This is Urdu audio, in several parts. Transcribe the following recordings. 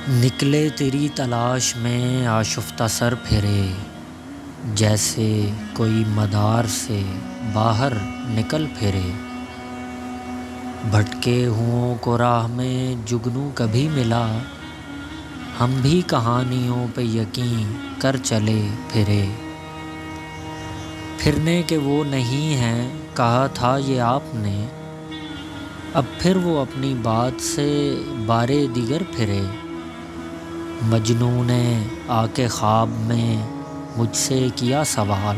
نکلے تیری تلاش میں آشفتہ سر پھرے، جیسے کوئی مدار سے باہر نکل پھرے۔ بھٹکے ہوں کو راہ میں جگنو کبھی ملا، ہم بھی کہانیوں پہ یقین کر چلے پھرے۔ پھرنے کے وہ نہیں ہیں کہا تھا یہ آپ نے، اب پھر وہ اپنی بات سے بارے دیگر پھرے۔ مجنوں نے آ کے خواب میں مجھ سے کیا سوال،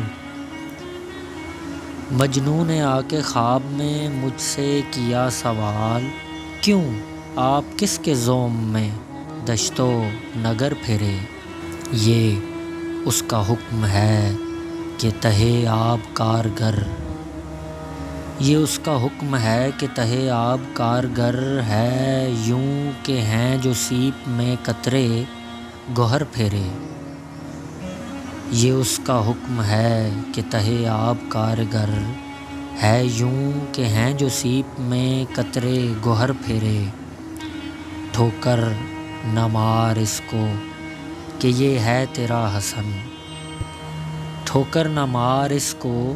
مجنوں نے آ کے خواب میں مجھ سے کیا سوال، کیوں آپ کس کے زوم میں دشت و نگر پھرے۔ یہ اس کا حکم ہے کہ تہہ آب کارگر، یہ اس کا حکم ہے کہ تہہ آب کارگر ہے، یوں کہ ہیں جو سیپ میں قطرے گوہر پھرے۔ یہ اس کا حکم ہے کہ تہہ آب کارگر ہے، یوں کہ ہیں جو سیپ میں قطرے گوہر پھرے۔ ٹھوکر نہ مار اس کو کہ یہ ہے تیرا حسن، ٹھوکر نہ مار اس کو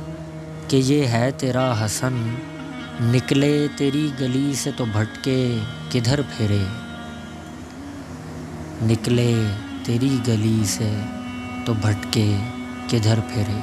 کہ یہ ہے تیرا حسن، نکلے تیری گلی سے تو بھٹکے کدھر پھرے۔ نکلے تیری گلی سے تو بھٹکے کدھر پھرے۔